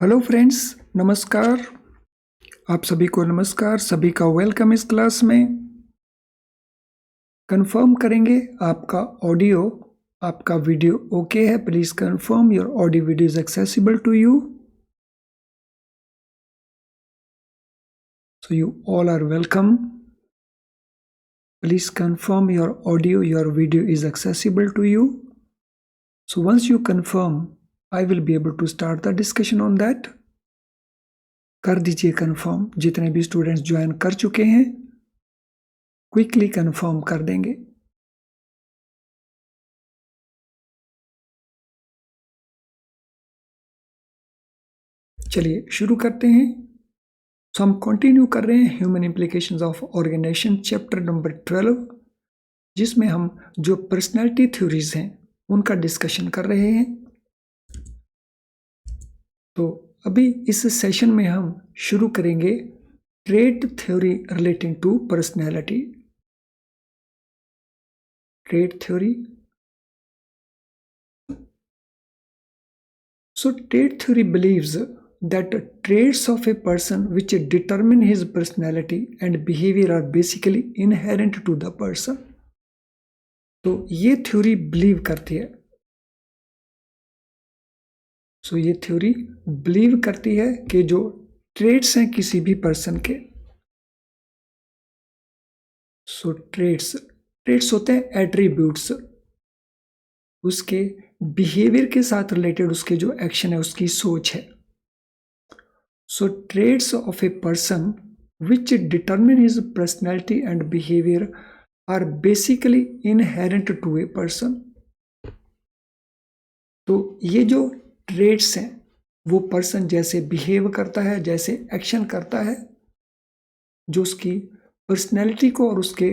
Hello friends, नमस्कार। आप सभी को नमस्कार, सभी का वेलकम इस क्लास में। कंफर्म करेंगे आपका ऑडियो, आपका वीडियो ओके है। Please confirm your audio video is accessible to you. So you all are welcome. Please confirm your audio, your video is accessible to you. So once you confirm, I will be able to start the discussion on that. कर दीजिए confirm, जितने भी students join कर चुके हैं quickly confirm कर देंगे। चलिए शुरू करते हैं। सो हम कंटिन्यू कर रहे हैं human implications of organisation chapter number 12, जिसमें हम जो पर्सनैलिटी थ्योरीज हैं उनका डिस्कशन कर रहे हैं। तो अभी इस सेशन में हम शुरू करेंगे trait theory relating to personality. Trait theory. So trait theory believes that traits of a person which determine his personality and behavior are basically inherent to the person. तो ये थ्योरी बिलीव करती है। ये theory believe करती है कि जो traits हैं किसी भी पर्सन के, ट्रेट्स होते हैं एट्रीब्यूट्स, उसके बिहेवियर के साथ रिलेटेड उसके जो एक्शन है, उसकी सोच है। Traits of a person which determine his personality and behavior are basically inherent to a person. तो ये जो ट्रेट्स हैं वो पर्सन जैसे बिहेव करता है, जैसे एक्शन करता है, जो उसकी पर्सनैलिटी को और उसके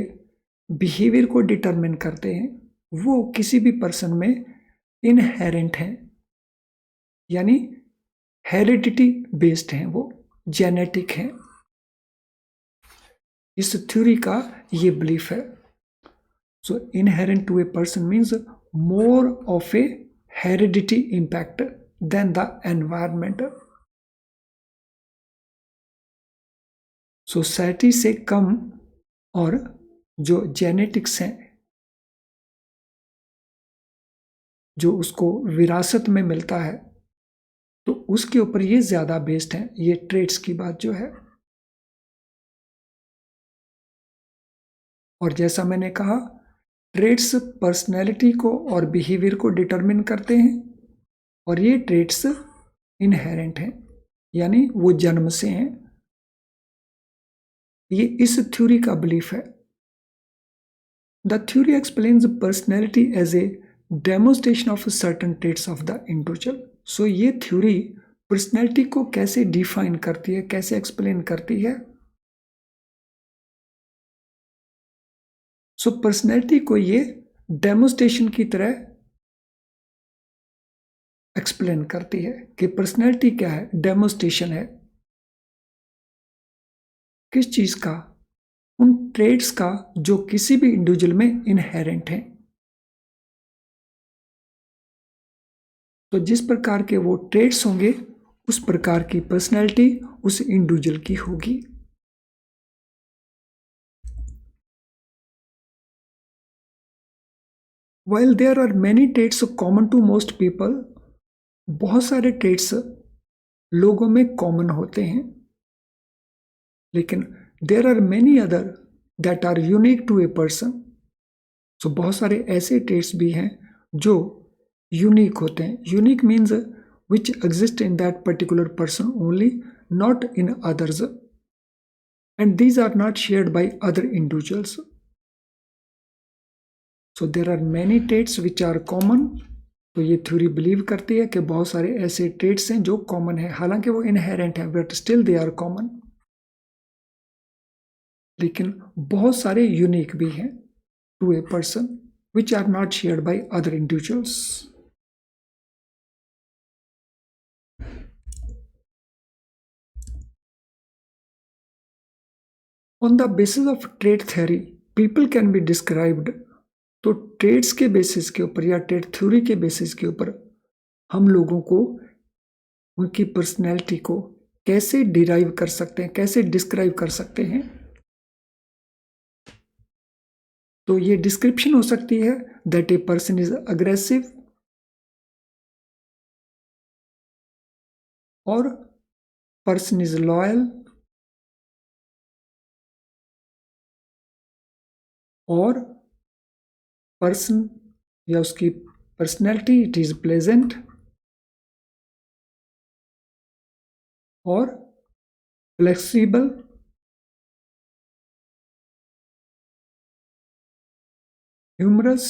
बिहेवियर को डिटरमिन करते हैं, वो किसी भी पर्सन में इनहेरेंट हैं, यानी हेरिडिटी बेस्ड हैं, वो जेनेटिक हैं। इस थ्योरी का ये बिलीफ है। Inherent to a person means more of a heredity impact than the environment. Society से कम और जो जेनेटिक्स हैं, जो उसको विरासत में मिलता है, तो उसके ऊपर ये ज्यादा बेस्ड है, ये ट्रेट्स की बात जो है। और जैसा मैंने कहा, ट्रेट्स पर्सनैलिटी को और बिहेवियर को डिटरमिन करते हैं, और ये ट्रेट्स इनहेरेंट हैं, यानी वो जन्म से हैं। ये इस थ्योरी का बिलीफ है। The theory explains personality as a demonstration of certain traits of the individual. ये थ्योरी पर्सनैलिटी को कैसे डिफाइन करती है, कैसे एक्सप्लेन करती है। पर्सनैलिटी को ये डेमोन्स्ट्रेशन की तरह एक्सप्लेन करती है कि पर्सनैलिटी क्या है, डेमोन्स्ट्रेशन है किस चीज का, उन ट्रेड्स का जो किसी भी इंडिविजुअल में इनहेरेंट है। तो जिस प्रकार के वो ट्रेड्स होंगे, उस प्रकार की पर्सनैलिटी उस इंडिविजुअल की होगी। While there are many traits common to most people, बहुत सारे ट्रेट्स लोगों में कॉमन होते हैं, लेकिन there are many other that are unique to a person. बहुत सारे ऐसे ट्रेट्स भी हैं जो यूनिक होते हैं। Unique means which exist in that particular person only, not in others, and these are not shared by other individuals. There are many traits which are common. तो ये थ्योरी बिलीव करती है कि बहुत सारे ऐसे ट्रेट्स हैं जो कॉमन है, हालांकि वो इनहेरेंट है, but still they are common. लेकिन बहुत सारे यूनिक भी हैं to a person which are not shared by other individuals. On the basis of trait theory people can be described. तो ट्रेड्स के बेसिस के ऊपर या ट्रेड थ्योरी के बेसिस के ऊपर हम लोगों को उनकी पर्सनैलिटी को कैसे डिराइव कर सकते हैं, कैसे डिस्क्राइब कर सकते हैं। तो ये डिस्क्रिप्शन हो सकती है that a person is aggressive और पर्सन इज लॉयल और पर्सन या उसकी पर्सनैलिटी इट इज प्लेजेंट और flexible humorous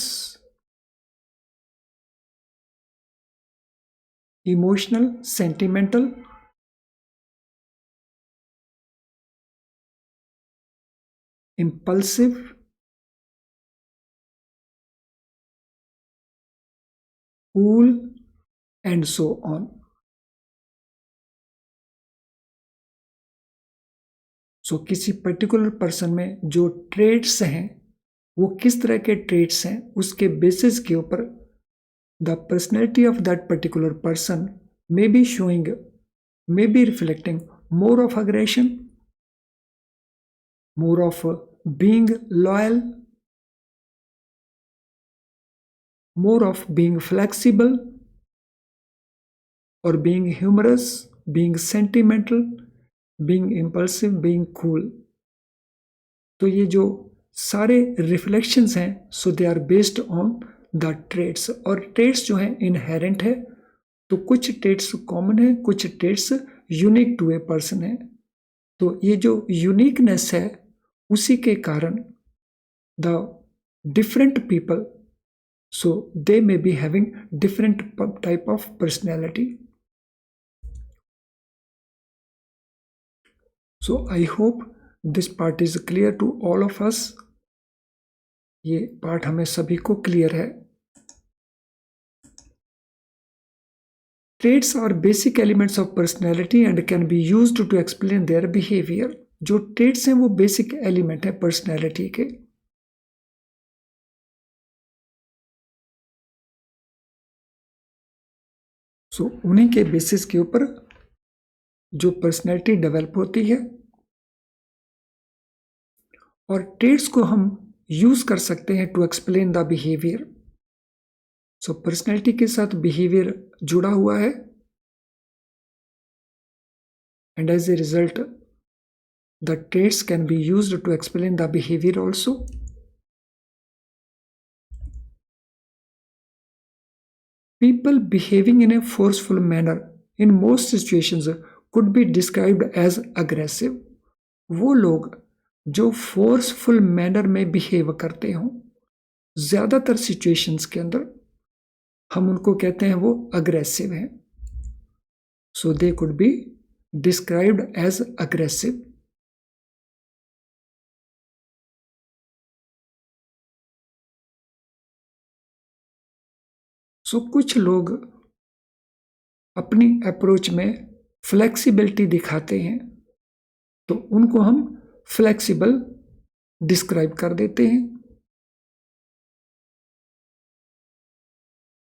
emotional sentimental impulsive cool and so on। So किसी पर्टिकुलर पर्सन में जो ट्रेड्स हैं वो किस तरह के ट्रेड्स हैं उसके बेसिस के ऊपर the personality of that particular person may be showing, may be reflecting more of aggression, more of being loyal, more of being flexible or being humorous, being sentimental, being impulsive, being cool। तो ये जो सारे reflections हैं so they are based on the traits, और traits जो हैं inherent है। तो कुछ ट्रेड्स कॉमन है, कुछ traits unique to a person है। तो ये जो यूनिकनेस है उसी के कारण the different people so they may be having different type of personality. So I hope this part is clear to all of us. ये पार्ट हमें सभी को क्लियर है। Traits are basic elements of personality and can be used to explain their behaviour. जो traits हैं वो basic element है पर्सनैलिटी के। सो उन्हीं के बेसिस के ऊपर जो पर्सनैलिटी डेवलप होती है, और ट्रेड्स को हम यूज कर सकते हैं to explain the behaviour. So personality के साथ बिहेवियर जुड़ा हुआ है and as a result the traits can be used to explain the behaviour also. People behaving in a forceful manner in most situations could be described as aggressive। वो लोग जो forceful manner में behave करते हों ज्यादातर situations के अंदर, हम उनको कहते हैं वो अग्रेसिव हैं। So they could be described as aggressive. So कुछ लोग अपनी अप्रोच में फ्लेक्सिबिलिटी दिखाते हैं तो उनको हम फ्लेक्सिबल डिस्क्राइब कर देते हैं।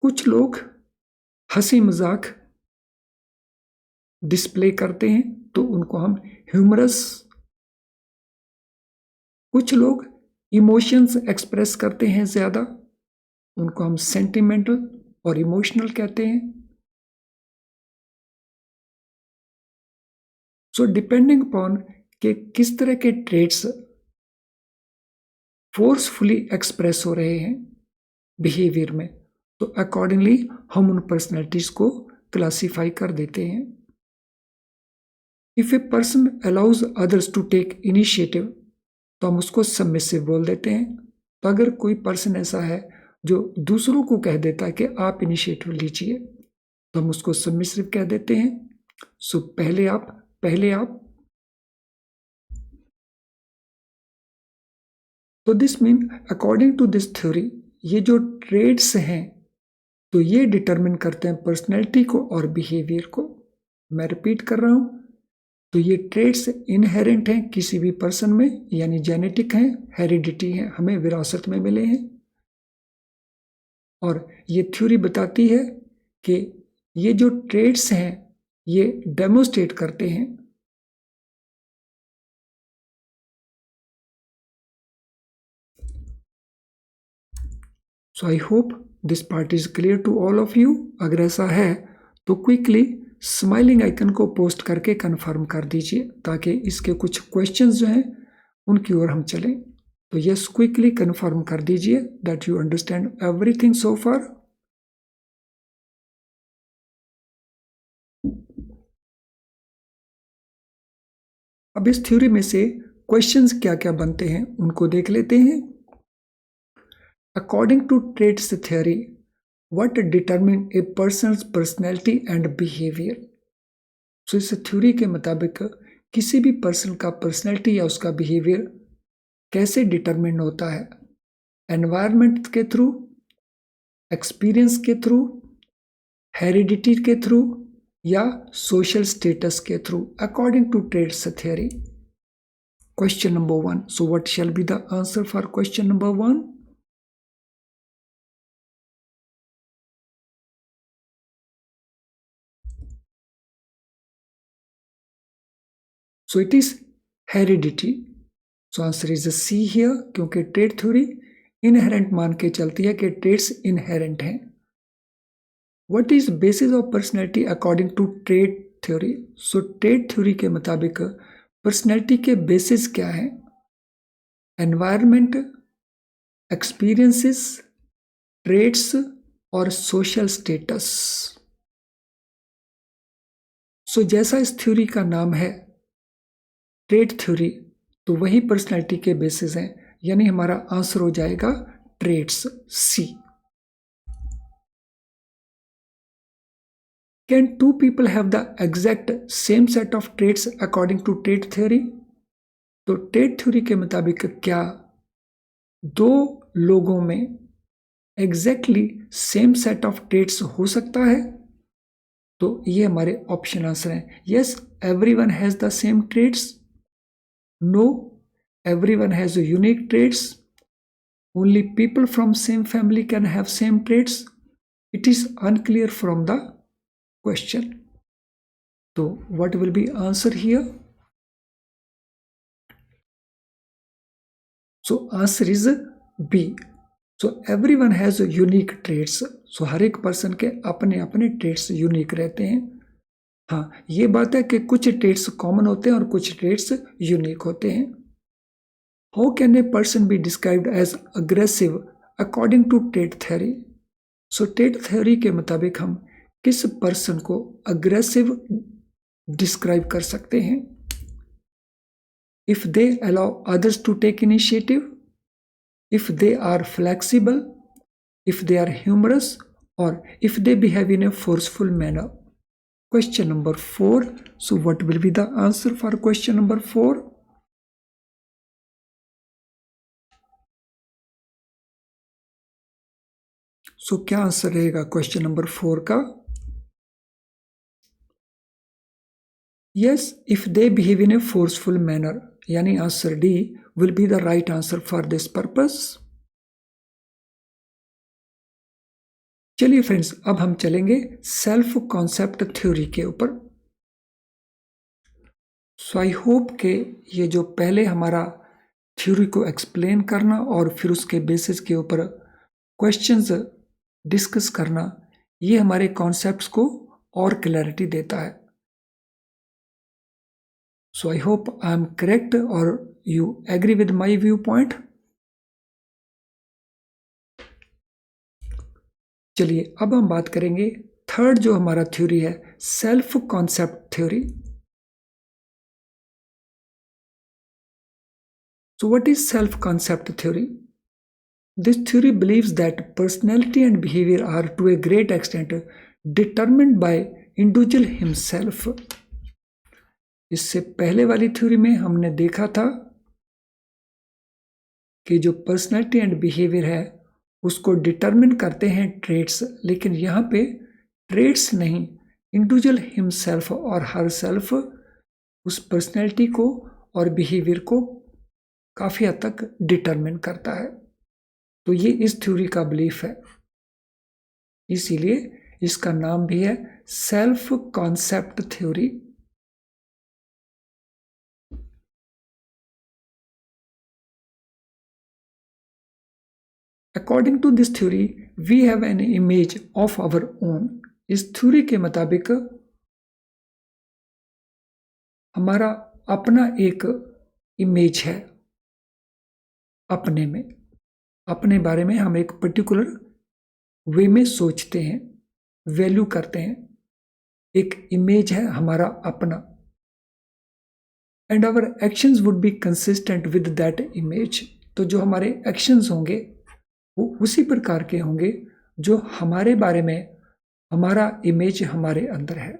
कुछ लोग हंसी मजाक डिस्प्ले करते हैं तो उनको हम ह्यूमरस। कुछ लोग इमोशंस एक्सप्रेस करते हैं ज्यादा, उनको हम सेंटिमेंटल और इमोशनल कहते हैं। सो डिपेंडिंग अपॉन कि किस तरह के ट्रेड्स फोर्सफुली एक्सप्रेस हो रहे हैं बिहेवियर में, तो अकॉर्डिंगली हम उन पर्सनैलिटीज को क्लासिफाई कर देते हैं। If a person allows others to take initiative तो हम उसको सबमिसिव बोल देते हैं। तो अगर कोई पर्सन ऐसा है जो दूसरों को कह देता है कि आप इनिशिएटिव लीजिए तो हम उसको सबमिसिव कह देते हैं। सो पहले आप। तो this mean according to this theory ये जो ट्रेड्स हैं तो ये डिटरमिन करते हैं पर्सनैलिटी को और बिहेवियर को। मैं रिपीट कर रहा हूं, तो ये ट्रेड्स इनहेरेंट हैं किसी भी पर्सन में, यानी जेनेटिक हैं, हेरिडिटी हैं, हमें विरासत में मिले हैं। और ये थ्योरी बताती है कि ये जो ट्रेड्स हैं ये डेमोस्ट्रेट करते हैं। So I hope this part is clear to all of you. अगर ऐसा है तो क्विकली स्माइलिंग आइकन को पोस्ट करके कंफर्म कर दीजिए ताकि इसके कुछ क्वेश्चंस जो हैं उनकी ओर हम चलें। तो यस, क्विकली कंफर्म कर दीजिए that you understand everything so far. अब इस थ्योरी में से क्वेश्चंस क्या क्या बनते हैं उनको देख लेते हैं। According to traits theory, what determine a person's personality and behaviour. So इस थ्योरी के मुताबिक किसी भी पर्सन का पर्सनैलिटी या उसका बिहेवियर कैसे डिटरमिन होता है? एनवायरनमेंट के थ्रू, एक्सपीरियंस के थ्रू, हेरिडिटी के थ्रू या सोशल स्टेटस के through, according to traits theory. Question number 1, so what shall be the answer for question number 1? So it is heredity. So answer is C here, क्योंकि trait theory inherent मान के चलती है कि traits inherent हैं। What is basis of personality according to trait theory? So trait theory के मुताबिक personality के बेसिस क्या हैं? एनवायरनमेंट, एक्सपीरियंसेस, ट्रेट्स और सोशल स्टेटस। सो जैसा इस थ्योरी का नाम है ट्रेट थ्योरी, तो वही पर्सनैलिटी के बेसिस हैं, यानी हमारा आंसर हो जाएगा traits, C. Can two people have the exact same set of traits according to trait theory? तो ट्रेट थ्योरी के मुताबिक क्या दो लोगों में exactly same set of traits हो सकता है? तो ये हमारे ऑप्शन आंसर हैं। Yes, everyone has the same traits. No, everyone has unique traits. Only people from same family can have same traits. It is unclear from the question. So what will be answer here? So answer is B. So everyone has unique traits. So हर एक person के अपने अपने traits unique रहते हैं। हाँ, ये बात है कि कुछ ट्रेट्स कॉमन होते हैं और कुछ ट्रेट्स यूनिक होते हैं। How can a person be described as aggressive according to trait theory? So trait theory के मुताबिक हम किस पर्सन को अग्रेसिव डिस्क्राइब कर सकते हैं? If they allow others to take initiative, if they are flexible, if they are humorous और if they behave in a forceful manner. Question number 4, so what will be the answer for question number 4? So क्या answer रहेगा question number 4 का? Yes, if they behave in a forceful manner, यानी answer D will be the right answer for this purpose. चलिए friends, अब हम चलेंगे self concept theory के ऊपर। सो आई होप के ये जो पहले हमारा थ्योरी को एक्सप्लेन करना और फिर उसके बेसिस के ऊपर क्वेश्चंस डिस्कस करना, ये हमारे कॉन्सेप्ट्स को और क्लैरिटी देता है। So I hope I am correct or you agree with my viewpoint. चलिए अब हम बात करेंगे थर्ड जो हमारा थ्योरी है, self concept theory. So what is self concept theory? This theory believes that personality and behavior are to a great extent determined by individual himself. इससे पहले वाली थ्योरी में हमने देखा था कि जो पर्सनैलिटी एंड बिहेवियर है उसको डिटरमिन करते हैं ट्रेट्स, लेकिन यहाँ पे ट्रेट्स नहीं, इंडिविजुअल हिमसेल्फ और हर सेल्फ उस पर्सनैलिटी को और बिहेवियर को काफ़ी हद तक डिटरमिन करता है। तो ये इस थ्योरी का बिलीफ है, इसीलिए इसका नाम भी है self concept theory. According to this theory, we have an image of our own. इस थ्योरी के मुताबिक हमारा अपना एक इमेज है, अपने में, अपने बारे में हम एक पर्टिकुलर वे में सोचते हैं, वैल्यू करते हैं, एक इमेज है हमारा अपना, and our actions would be consistent with that image. तो जो हमारे एक्शंस होंगे वो उसी प्रकार के होंगे जो हमारे बारे में हमारा इमेज हमारे अंदर है.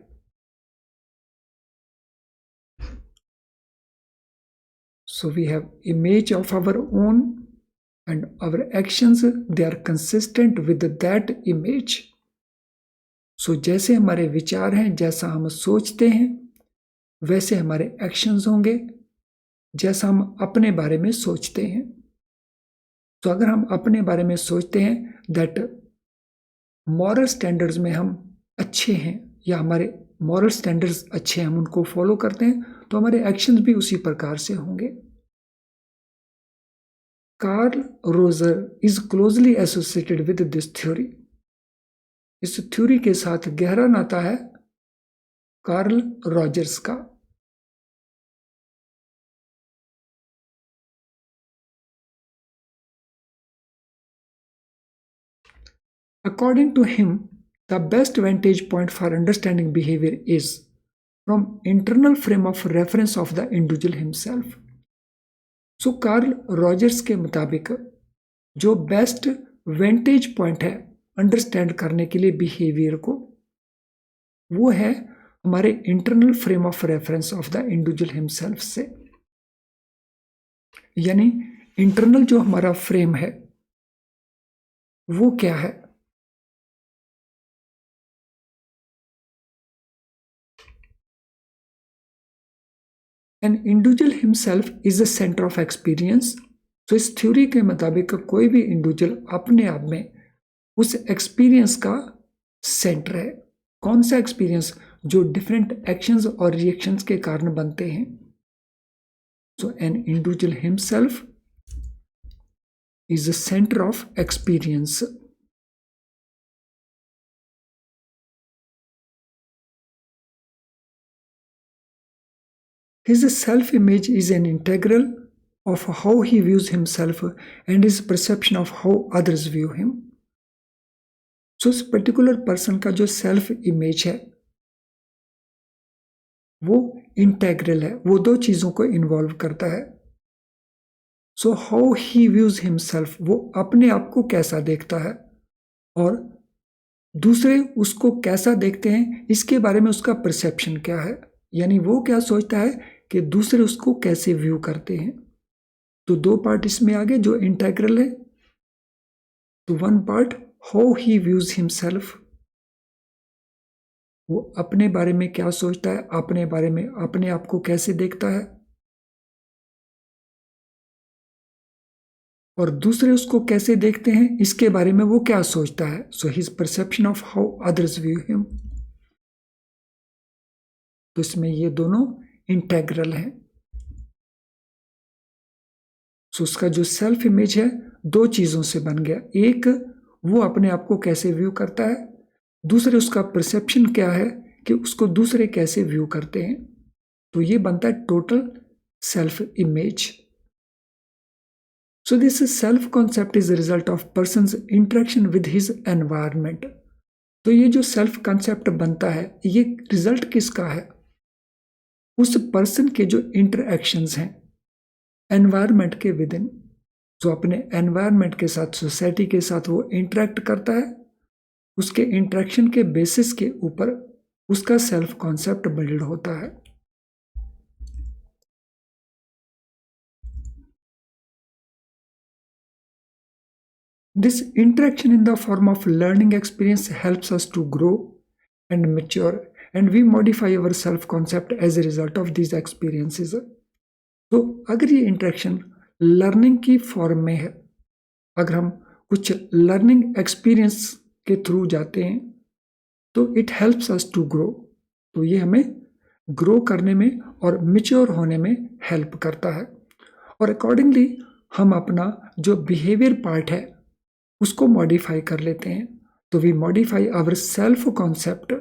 So we have image of our own and our actions, they are consistent with that image. So जैसे हमारे विचार हैं, जैसा हम सोचते हैं, वैसे हमारे एक्शंस होंगे, जैसा हम अपने बारे में सोचते हैं. तो अगर हम अपने बारे में सोचते हैं दैट मॉरल स्टैंडर्ड्स में हम अच्छे हैं या हमारे मॉरल स्टैंडर्ड्स अच्छे हैं, हम उनको फॉलो करते हैं, तो हमारे एक्शंस भी उसी प्रकार से होंगे. Carl Roger is closely associated with this theory. इस थ्योरी के साथ गहरा नाता है कार्ल रॉजर्स का. According to him, the best vantage point for understanding behavior is from internal frame of reference of the individual himself. So Karl Rogers के मुताबिक जो बेस्ट वेंटेज पॉइंट है अंडरस्टैंड करने के लिए बिहेवियर को, वो है हमारे internal frame of reference of the individual himself से. यानी इंटरनल जो हमारा फ्रेम है वो क्या है? An individual himself is the center of experience. तो इस थ्योरी के मुताबिक कोई भी इंडिविजुअल अपने आप में उस एक्सपीरियंस का सेंटर है. कौन सा एक्सपीरियंस? जो डिफरेंट एक्शंस और रिएक्शंस के कारण बनते हैं. So an individual himself is the centre of experience. His self-image is an integral of how he views himself and his perception of how others view him. So इस particular person का जो self image है वो integral है, वो दो चीजों को इन्वॉल्व करता है. So how he views himself, वो अपने आप को कैसा देखता है और दूसरे उसको कैसा देखते हैं, इसके बारे में उसका परसेप्शन क्या है. यानी वो क्या सोचता है कि दूसरे उसको कैसे व्यू करते हैं. तो दो पार्ट इसमें आ गए जो इंटेग्रल है. तो one part how he views himself, वो अपने बारे में क्या सोचता है, अपने बारे में अपने आप को कैसे देखता है, और दूसरे उसको कैसे देखते हैं, इसके बारे में वो क्या सोचता है. So his perception of how others view him. तो इसमें ये दोनों इंटेग्रल है. सो उसका जो सेल्फ इमेज है दो चीजों से बन गया. एक, वो अपने आप को कैसे व्यू करता है, दूसरे उसका परसेप्शन क्या है कि उसको दूसरे कैसे व्यू करते हैं. तो ये बनता है total self image. So this self concept is the result of persons interaction with his environment. तो ये जो सेल्फ कॉन्सेप्ट बनता है ये रिजल्ट किसका है? उस पर्सन के जो इंटरएक्शंस हैं एनवायरमेंट के विद इन, जो अपने एनवायरमेंट के साथ, सोसाइटी के साथ वो इंटरेक्ट करता है, उसके इंटरेक्शन के बेसिस के ऊपर उसका सेल्फ कॉन्सेप्ट बिल्ड होता है. This interaction in the form of learning experience helps us to grow and mature, and we modify our self-concept as a result of these experiences. तो अगर ये इंटरेक्शन लर्निंग की form में है, अगर हम कुछ लर्निंग एक्सपीरियंस के थ्रू जाते हैं तो it helps us to grow. तो ये हमें ग्रो करने में और मिच्योर होने में हेल्प करता है। और अकॉर्डिंगली हम अपना जो बिहेवियर पार्ट है उसको मॉडिफाई कर लेते हैं। तो we modify our self concept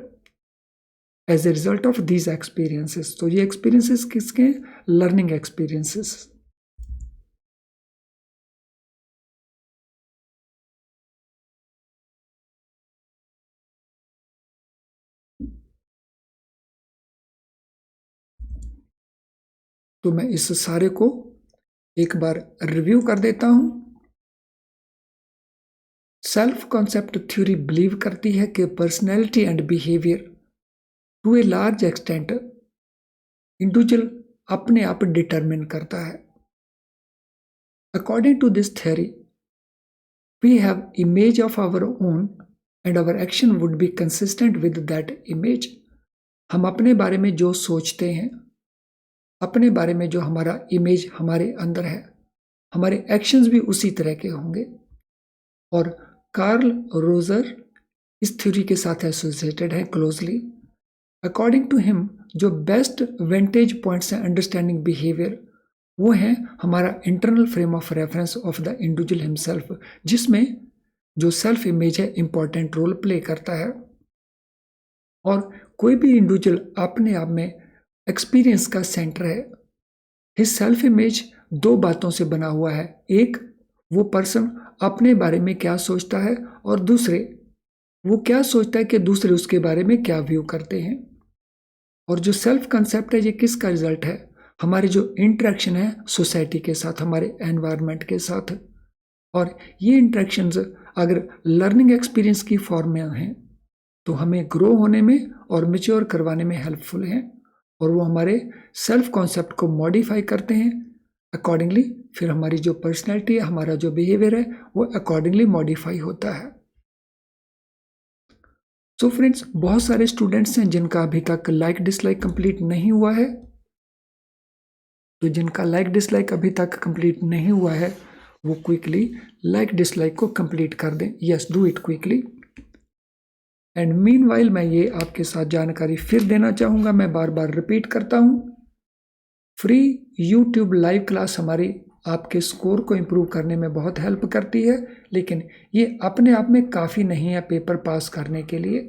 as a result of these experiences. तो ये एक्सपीरियंसेस किसके हैं? Learning experiences. तो मैं इस सारे को एक बार रिव्यू कर देता हूं। सेल्फ कॉन्सेप्ट थ्योरी बिलीव करती है कि personality and behaviour to a large extent individual अपने आप डिटरमिन करता है। According to this theory we have image of our own and our action would be consistent with that image. हम अपने बारे में जो सोचते हैं, अपने बारे में जो हमारा इमेज हमारे अंदर है, हमारे एक्शंस भी उसी तरह के होंगे। और कार्ल रोजर इस थ्योरी के साथ एसोसिएटेड है क्लोजली। अकॉर्डिंग टू हिम जो बेस्ट वेंटेज पॉइंट्स हैं अंडरस्टैंडिंग बिहेवियर वो है हमारा internal frame of reference of the individual himself, जिसमें जो सेल्फ इमेज है इंपॉर्टेंट रोल प्ले करता है। और कोई भी इंडिविजुअल अपने आप में एक्सपीरियंस का सेंटर है। हिज सेल्फ इमेज दो बातों से बना हुआ है। एक, वो पर्सन अपने बारे में क्या सोचता है, और दूसरे, वो क्या सोचता है कि दूसरे उसके बारे में क्या व्यू करते हैं। और जो सेल्फ कंसेप्ट है ये किसका रिजल्ट है? हमारे जो इंटरेक्शन है सोसाइटी के साथ, हमारे एनवायरनमेंट के साथ। और ये इंटरेक्शंस अगर लर्निंग एक्सपीरियंस की फॉर्म में हैं तो हमें ग्रो होने में और मेच्योर करवाने में हेल्पफुल हैं, और वो हमारे सेल्फ कॉन्सेप्ट को मॉडिफाई करते हैं अकॉर्डिंगली। फिर हमारी जो पर्सनैलिटी है, हमारा जो बिहेवियर है वो अकॉर्डिंगली मॉडिफाई होता है। सो फ्रेंड्स, बहुत सारे स्टूडेंट्स हैं जिनका अभी तक लाइक डिसलाइक कंप्लीट नहीं हुआ है। तो जिनका लाइक डिसलाइक अभी तक कंप्लीट नहीं हुआ है वो क्विकली लाइक डिसलाइक को कंप्लीट कर दें। Yes, do it quickly. And meanwhile मैं ये आपके साथ जानकारी फिर देना चाहूँगा, मैं बार बार रिपीट करता हूँ। फ्री यूट्यूब लाइव क्लास हमारी आपके स्कोर को इम्प्रूव करने में बहुत हेल्प करती है, लेकिन ये अपने आप में काफ़ी नहीं है पेपर पास करने के लिए।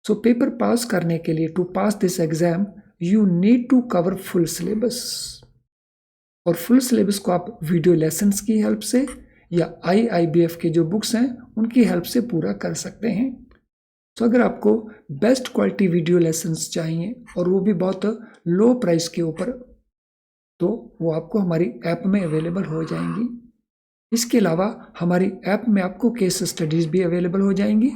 सो पेपर पास करने के लिए, to pass this exam you need to cover full syllabus. और फुल सिलेबस को आप वीडियो लेसन्स की हेल्प से या IIBF के जो बुक्स हैं उनकी हेल्प से पूरा कर सकते हैं। तो अगर आपको बेस्ट क्वालिटी वीडियो लेसन्स चाहिए और वो भी बहुत लो प्राइस के ऊपर, तो वो आपको हमारी ऐप में अवेलेबल हो जाएंगी। इसके अलावा हमारी ऐप में आपको केस स्टडीज़ भी अवेलेबल हो जाएंगी।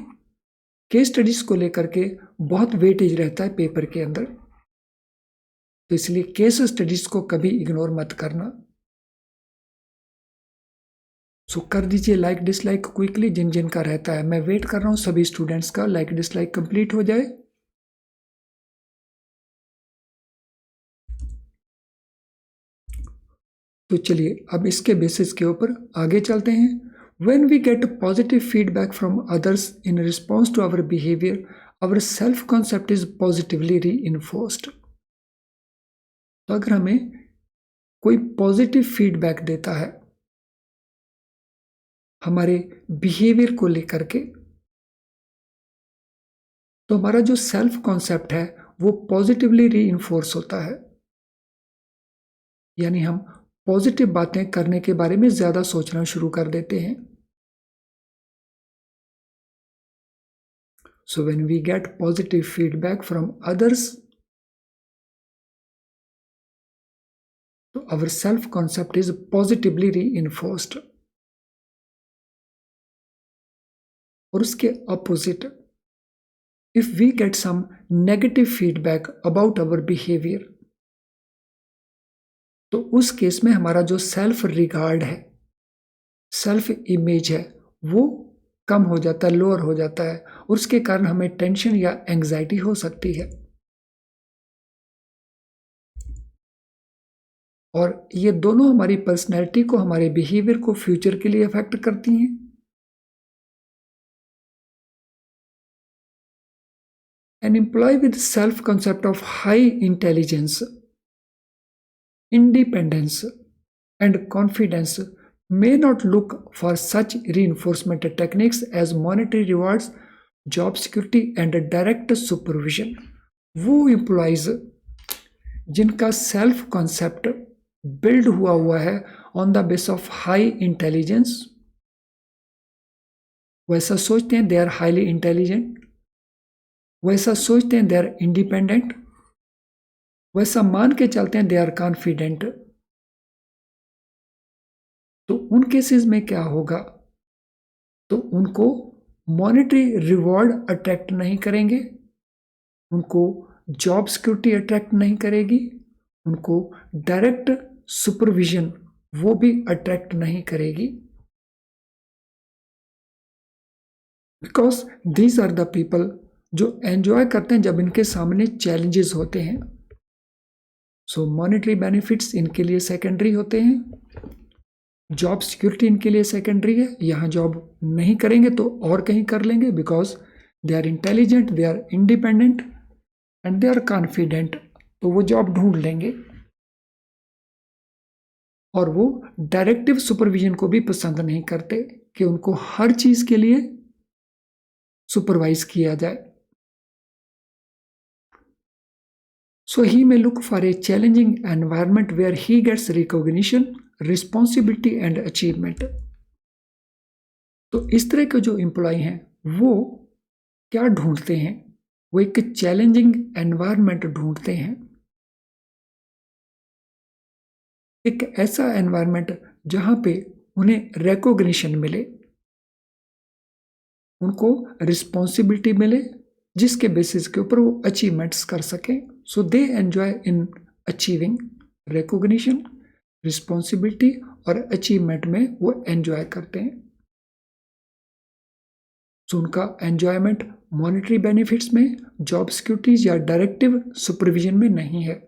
केस स्टडीज़ को लेकर के बहुत वेटेज रहता है पेपर के अंदर, तो इसलिए केस स्टडीज़ को कभी इग्नोर मत करना। सो कर दीजिए लाइक डिसलाइक क्विकली जिन जिन का रहता है। मैं वेट कर रहा हूँ सभी स्टूडेंट्स का लाइक डिसलाइक कंप्लीट हो जाए। तो चलिए अब इसके बेसिस के ऊपर आगे चलते हैं। When we get positive feedback from others in response to our behavior, our self-concept is positively reinforced. तो अगर हमें कोई पॉजिटिव फीडबैक देता है हमारे बिहेवियर को लेकर के, तो हमारा जो सेल्फ कॉन्सेप्ट है वो पॉजिटिवली रीइंफोर्स होता है। यानी हम पॉजिटिव बातें करने के बारे में ज्यादा सोचना शुरू कर देते हैं। So when we get positive feedback from others, so our self-concept is positively reinforced. और उसके opposite, if we get some negative feedback about our behavior, तो उस केस में हमारा जो सेल्फ रिगार्ड है, सेल्फ इमेज है, वो कम हो जाता है, लोअर हो जाता है, और उसके कारण हमें टेंशन या एंग्जाइटी हो सकती है। और ये दोनों हमारी पर्सनैलिटी को, हमारे बिहेवियर को फ्यूचर के लिए अफेक्ट करती हैं। An employee with self-concept of high intelligence, independence, and confidence may not look for such reinforcement techniques as monetary rewards, job security, and direct supervision. वो एम्प्लॉयज जिनका सेल्फ कॉन्सेप्ट बिल्ड हुआ है on the base of high intelligence, वैसा सोचते हैं they are highly intelligent, वैसा सोचते हैं दे आर इंडिपेंडेंट, वैसा मान के चलते हैं दे आर कॉन्फिडेंट, तो उन केसेस में क्या होगा, तो उनको मॉनेटरी रिवॉर्ड अट्रैक्ट नहीं करेंगे, उनको जॉब सिक्योरिटी अट्रैक्ट नहीं करेगी, उनको डायरेक्ट सुपरविजन वो भी अट्रैक्ट नहीं करेगी, because these are the people जो एंजॉय करते हैं जब इनके सामने चैलेंजेस होते हैं। सो मॉनेटरी बेनिफिट्स इनके लिए सेकेंडरी होते हैं, जॉब सिक्योरिटी इनके लिए सेकेंडरी है, यहाँ जॉब नहीं करेंगे तो और कहीं कर लेंगे, because they are intelligent, they are independent and they are confident, तो वो जॉब ढूंढ लेंगे। और वो डायरेक्टिव सुपरविजन को भी पसंद नहीं करते कि उनको हर चीज के लिए सुपरवाइज किया जाए। So he may look for a challenging environment where he gets recognition, responsibility and achievement. तो इस तरह के जो एम्प्लॉय हैं वो क्या ढूंढते हैं, वो एक चैलेंजिंग एनवायरनमेंट ढूंढते हैं, एक ऐसा एनवायरनमेंट जहां पे उन्हें रिकॉग्निशन मिले, उनको रिस्पॉन्सिबिलिटी मिले, जिसके बेसिस के ऊपर वो अचीवमेंट्स कर सकें। So they enjoy in achieving recognition, responsibility और अचीवमेंट में वो एंजॉय करते हैं। सो उनका एंजॉयमेंट मॉनेटरी बेनिफिट्स में, जॉब सिक्योरिटीज या डायरेक्टिव सुपरविजन में नहीं है।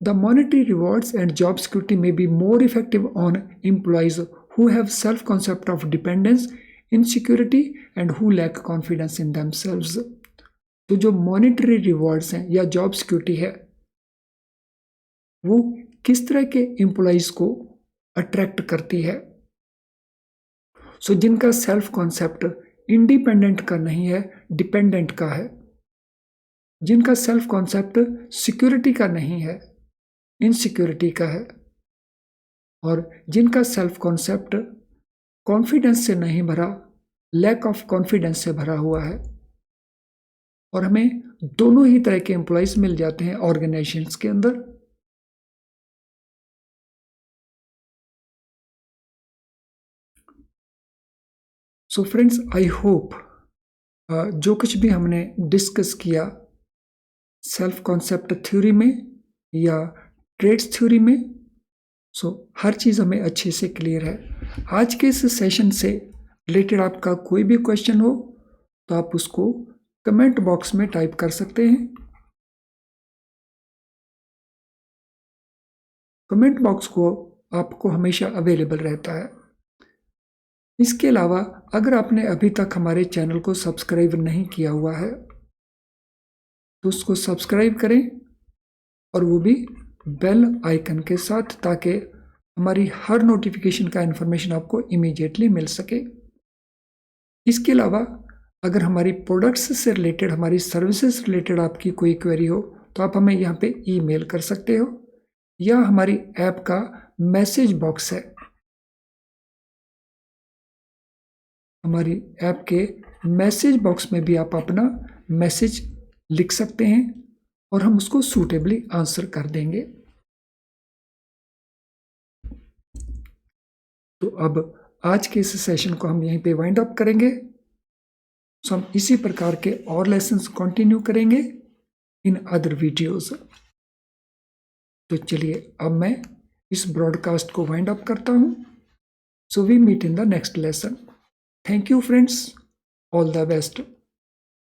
The monetary rewards and job security may be more effective on employees who have self-concept of dependence, insecurity and who lack confidence in themselves. तो जो monetary rewards हैं या job security है वो किस तरह के employees को attract करती है? So जिनका self concept independent का नहीं है, dependent का है, जिनका self concept security का नहीं है, इनसिक्योरिटी का है, और जिनका सेल्फ कॉन्सेप्ट कॉन्फिडेंस से नहीं भरा, लैक ऑफ कॉन्फिडेंस से भरा हुआ है। और हमें दोनों ही तरह के एम्प्लॉइज मिल जाते हैं ऑर्गेनाइजेशंस के अंदर। सो फ्रेंड्स, आई होप जो कुछ भी हमने डिस्कस किया सेल्फ कॉन्सेप्ट थ्योरी में या ट्रेड्स थ्योरी में, सो हर चीज़ हमें अच्छे से क्लियर है। आज के इस सेशन से रिलेटेड आपका कोई भी क्वेश्चन हो तो आप उसको कमेंट बॉक्स में टाइप कर सकते हैं। कमेंट बॉक्स को आपको हमेशा अवेलेबल रहता है। इसके अलावा अगर आपने अभी तक हमारे चैनल को सब्सक्राइब नहीं किया हुआ है तो उसको सब्सक्राइब करें, और वो भी बेल आइकन के साथ, ताकि हमारी हर नोटिफिकेशन का इन्फॉर्मेशन आपको इमीडिएटली मिल सके। इसके अलावा अगर हमारी प्रोडक्ट्स से रिलेटेड, हमारी सर्विसेज से रिलेटेड आपकी कोई क्वेरी हो तो आप हमें यहाँ पे ईमेल कर सकते हो, या हमारी ऐप का मैसेज बॉक्स है, हमारी ऐप के मैसेज बॉक्स में भी आप अपना मैसेज लिख सकते हैं और हम उसको सूटेबली आंसर कर देंगे। तो अब आज के इस सेशन को हम यहीं पे वाइंड अप करेंगे। सो हम इसी प्रकार के और लेसन्स कंटिन्यू करेंगे इन अदर वीडियोस। तो चलिए अब मैं इस ब्रॉडकास्ट को वाइंड अप करता हूं। So we meet in the next lesson. Thank you friends, all the best.